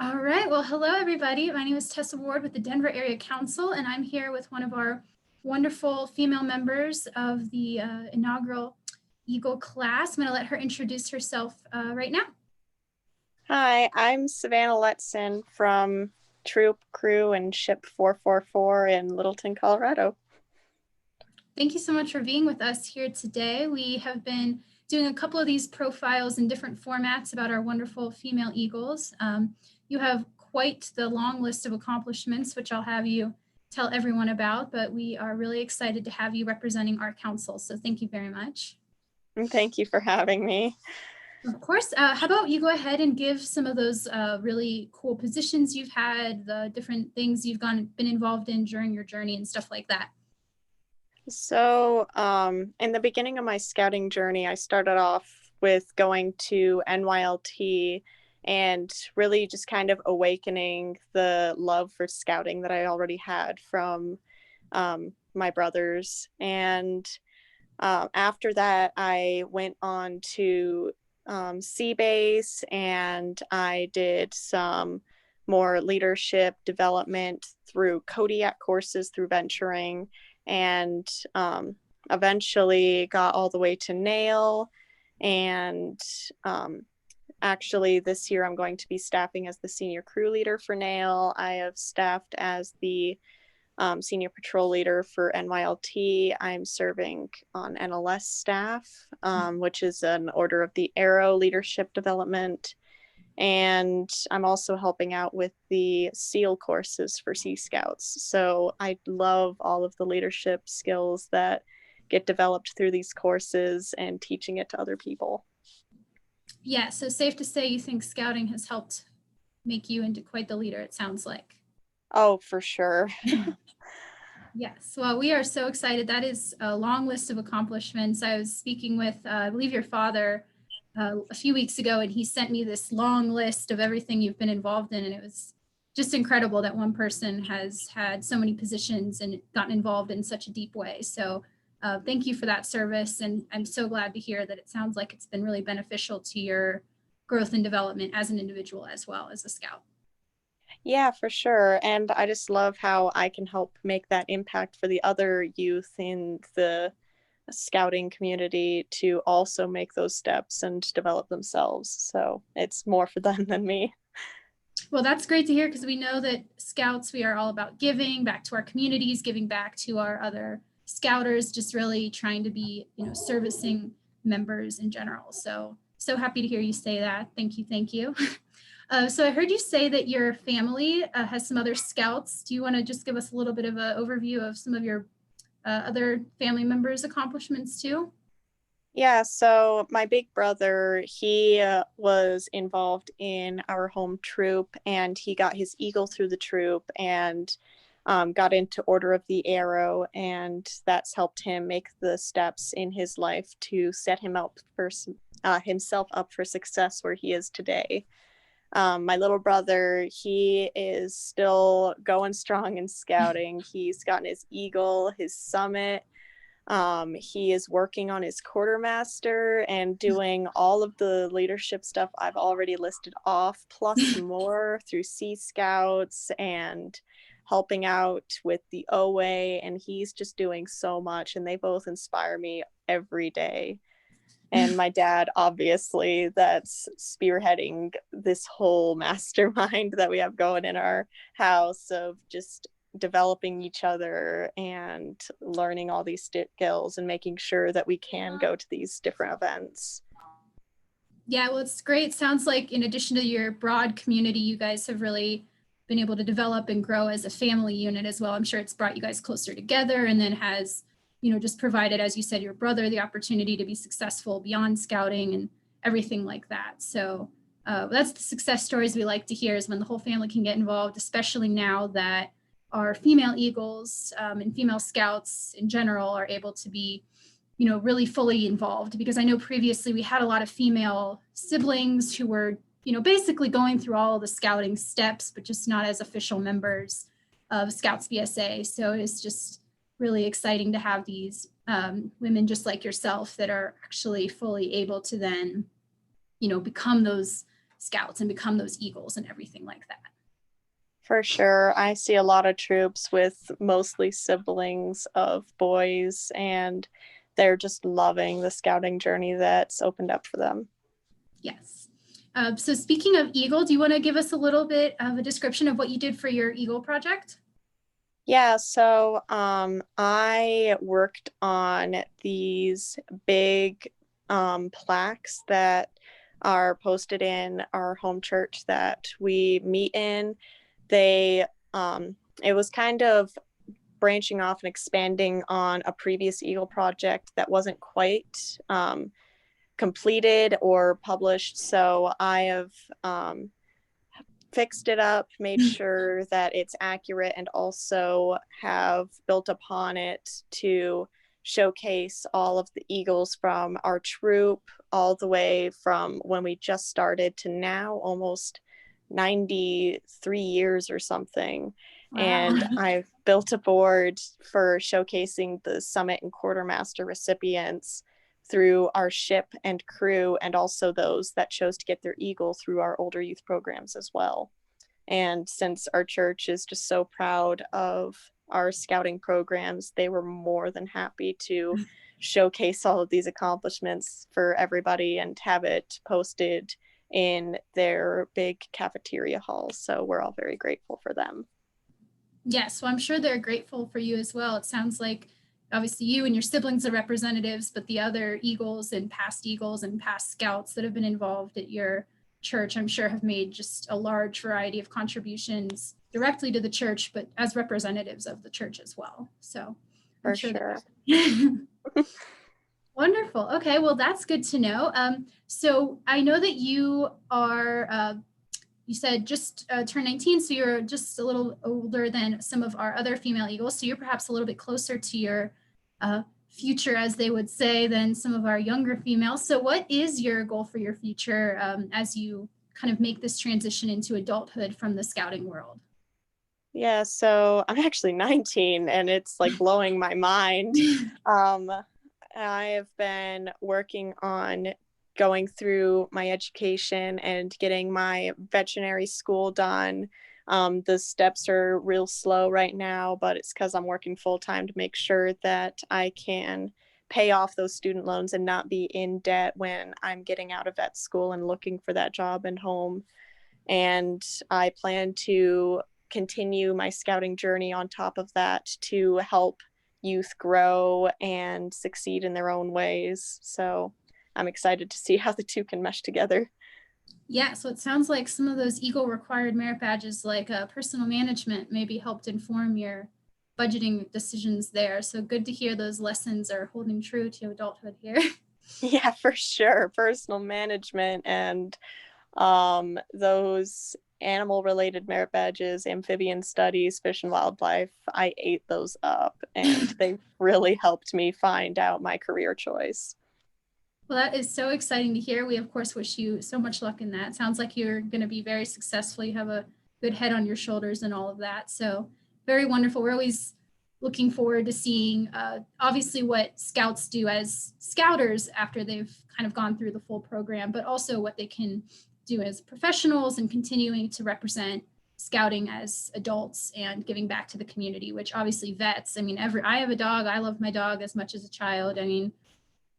All right, well, hello everybody. My name is Tessa Ward with the Denver Area Council, and I'm here with one of our wonderful female members of the inaugural Eagle class. I'm gonna let her introduce herself right now. Hi, I'm Savannah Letson from Troop Crew and Ship 444 in Littleton, Colorado. Thank you so much for being with us here today. We have been doing a couple of these profiles in different formats about our wonderful female Eagles. You have quite the long list of accomplishments, which I'll have you tell everyone about, but we are really excited to have you representing our council. So thank you very much. And thank you for having me. Of course. How about you go ahead and give some of those really cool positions you've had, the different things you've been involved in during your journey and stuff like that. So in the beginning of my scouting journey, I started off with going to NYLT and really just kind of awakening the love for scouting that I already had from my brothers. And after that, I went on to sea base, and I did some more leadership development through Kodiak courses through venturing, and eventually got all the way to nail. And actually this year I'm going to be staffing as the senior crew leader for nail. I have staffed as the senior patrol leader for NYLT. I'm serving on NLS staff, which is an Order of the Arrow leadership development. And I'm also helping out with the SEAL courses for Sea Scouts. So I love all of the leadership skills that get developed through these courses and teaching it to other people. Yeah, so safe to say you think scouting has helped make you into quite the leader, it sounds like. Oh, for sure. Yes, well, we are so excited. That is a long list of accomplishments. I was speaking with, I believe, your father a few weeks ago, and he sent me this long list of everything you've been involved in. And it was just incredible that one person has had so many positions and gotten involved in such a deep way. So thank you for that service. And I'm so glad to hear that it sounds like it's been really beneficial to your growth and development as an individual as well as a scout. Yeah, for sure. And I just love how I can help make that impact for the other youth in the scouting community to also make those steps and develop themselves. So it's more for them than me. Well, that's great to hear, because we know that scouts, we are all about giving back to our communities, giving back to our other scouters, just really trying to be, servicing members in general. So happy to hear you say that. Thank you. Thank you. So I heard you say that your family has some other scouts. Do you want to just give us a little bit of an overview of some of your other family members' accomplishments too? Yeah, so my big brother, he was involved in our home troop, and he got his Eagle through the troop and got into Order of the Arrow, and that's helped him make the steps in his life to set him up for himself up for success where he is today. My little brother, he is still going strong in scouting. He's gotten his Eagle, his Summit. He is working on his quartermaster and doing all of the leadership stuff I've already listed off, plus more through Sea Scouts and helping out with the OA. And he's just doing so much, and they both inspire me every day. And my dad, obviously, that's spearheading this whole mastermind that we have going in our house of just developing each other and learning all these skills and making sure that we can go to these different events. Yeah, well, it's great. Sounds like in addition to your broad community, you guys have really been able to develop and grow as a family unit as well. I'm sure it's brought you guys closer together, and then has, just provided, as you said, your brother the opportunity to be successful beyond scouting and everything like that. So that's the success stories we like to hear, is when the whole family can get involved, especially now that our female Eagles and female scouts in general are able to be, really fully involved. Because I know previously we had a lot of female siblings who were, basically going through all the scouting steps, but just not as official members of Scouts BSA. So it's just really exciting to have these women just like yourself that are actually fully able to then, become those scouts and become those eagles and everything like that. For sure. I see a lot of troops with mostly siblings of boys, and they're just loving the scouting journey that's opened up for them. Yes. So speaking of Eagle, do you want to give us a little bit of a description of what you did for your Eagle project? Yeah, so I worked on these big plaques that are posted in our home church that we meet in. They it was kind of branching off and expanding on a previous Eagle project that wasn't quite completed or published. So I have fixed it up, made sure that it's accurate, and also have built upon it to showcase all of the Eagles from our troop, all the way from when we just started to now, almost 93 years or something. Wow. And I've built a board for showcasing the summit and quartermaster recipients through our ship and crew, and also those that chose to get their Eagle through our older youth programs as well. And since our church is just so proud of our scouting programs, they were more than happy to showcase all of these accomplishments for everybody and have it posted in their big cafeteria halls. So we're all very grateful for them. Yes, well, I'm sure they're grateful for you as well. It sounds like obviously you and your siblings are representatives, but the other Eagles and past scouts that have been involved at your church, I'm sure have made just a large variety of contributions directly to the church, but as representatives of the church as well. So I'm sure. Wonderful. Okay, well, that's good to know. So I know that you are, you said just turned 19, so you're just a little older than some of our other female Eagles. So you're perhaps a little bit closer to your future, as they would say, than some of our younger females. So what is your goal for your future as you kind of make this transition into adulthood from the scouting world? Yeah, so I'm actually 19 and it's like blowing my mind. I have been working on going through my education and getting my veterinary school done. The steps are real slow right now, but it's because I'm working full time to make sure that I can pay off those student loans and not be in debt when I'm getting out of vet school and looking for that job and home. And I plan to continue my scouting journey on top of that to help youth grow and succeed in their own ways. So I'm excited to see how the two can mesh together. Yeah, so it sounds like some of those Eagle required merit badges like personal management maybe helped inform your budgeting decisions there. So good to hear those lessons are holding true to adulthood here. Yeah, for sure. Personal management and those animal related merit badges, amphibian studies, fish and wildlife, I ate those up and they really helped me find out my career choice. Well, that is so exciting to hear. We, of course, wish you so much luck in that. Sounds like you're going to be very successful. You have a good head on your shoulders and all of that. So very wonderful. We're always looking forward to seeing, obviously, what scouts do as scouters after they've kind of gone through the full program, but also what they can do as professionals and continuing to represent scouting as adults and giving back to the community, which obviously vets. I mean, I have a dog. I love my dog as much as a child. I mean,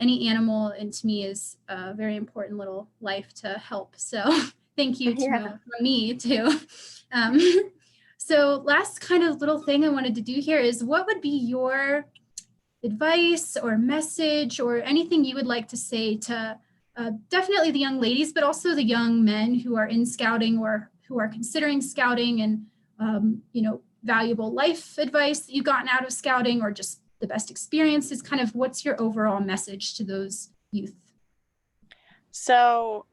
any animal, and to me, is a very important little life to help. So thank you to from me too. So last kind of little thing I wanted to do here is, what would be your advice or message or anything you would like to say to definitely the young ladies, but also the young men who are in scouting or who are considering scouting, and valuable life advice that you've gotten out of scouting, or just the best experiences? Kind of what's your overall message to those youth? So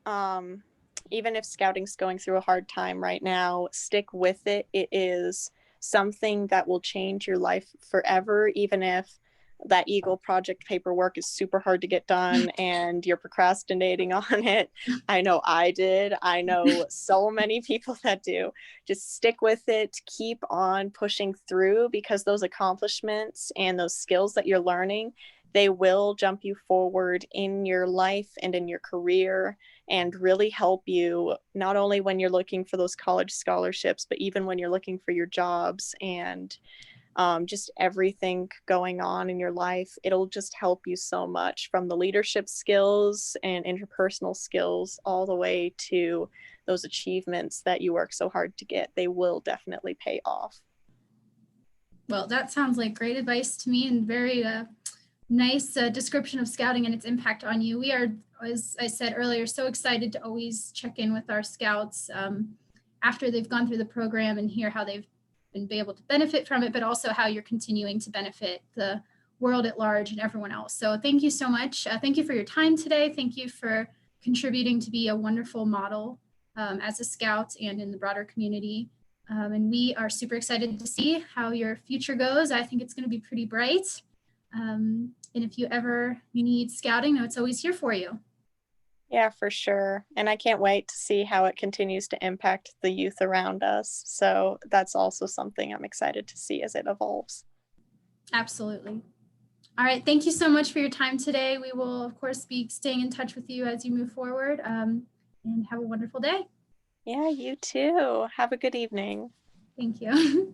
even if scouting's going through a hard time right now, stick with it. It is something that will change your life forever, even if that Eagle project paperwork is super hard to get done and you're procrastinating on it. I know I did. I know so many people that do. Just stick with it. Keep on pushing through, because those accomplishments and those skills that you're learning, they will jump you forward in your life and in your career. and really help you not only when you're looking for those college scholarships, but even when you're looking for your jobs and just everything going on in your life. It'll just help you so much, from the leadership skills and interpersonal skills all the way to those achievements that you work so hard to get. They will definitely pay off. Well, that sounds like great advice to me, and very nice description of scouting and its impact on you. We are, as I said earlier, so excited to always check in with our scouts after they've gone through the program and hear how they've been able to benefit from it, but also how you're continuing to benefit the world at large and everyone else. So thank you so much. Thank you for your time today. Thank you for contributing to be a wonderful model as a scout and in the broader community. And we are super excited to see how your future goes. I think it's going to be pretty bright. And if you need scouting, it's always here for you. Yeah, for sure. And I can't wait to see how it continues to impact the youth around us. So that's also something I'm excited to see as it evolves. Absolutely. All right. Thank you so much for your time today. We will, of course, be staying in touch with you as you move forward, and have a wonderful day. Yeah, you too. Have a good evening. Thank you.